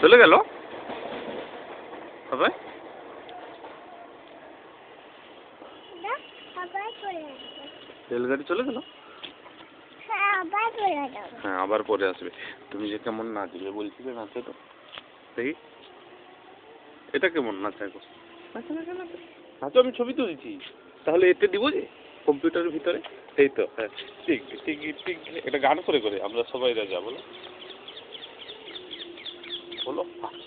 চলে গেল সবাই। রেলগাড়ি চলে গেল। হ্যাঁ আবার পরে আসবে। তুমি যে কেমন নাচবে বলছিলে, নাচো তো দেখি। এটা কেমন নাচা গো? নাচো নাচো নাচো নাচো, আমি ছবি তুলছি। তাহলে এতে দিব যে কম্পিউটারের ভিতরে। এই তো হ্যাঁ, ঠিক ঠিক ঠিক। এটা গান করে করে আমরা সবাই রাজা বলো বলো।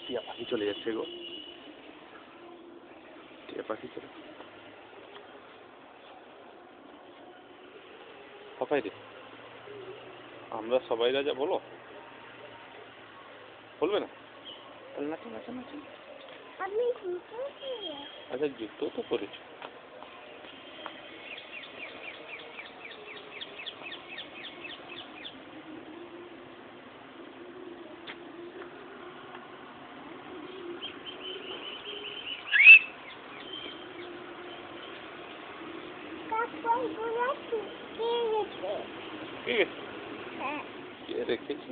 টিয়া পাখি চলে যাচ্ছে গো, টিয়া পাখি চলে। সবাই রে, আমরা সবাই রাজা বলো, বলবে না? তাহলে নাচো নাচো নাচো। আচ্ছা জুতো তো পরেছো। ঠিক আছে, কে রেখেছি?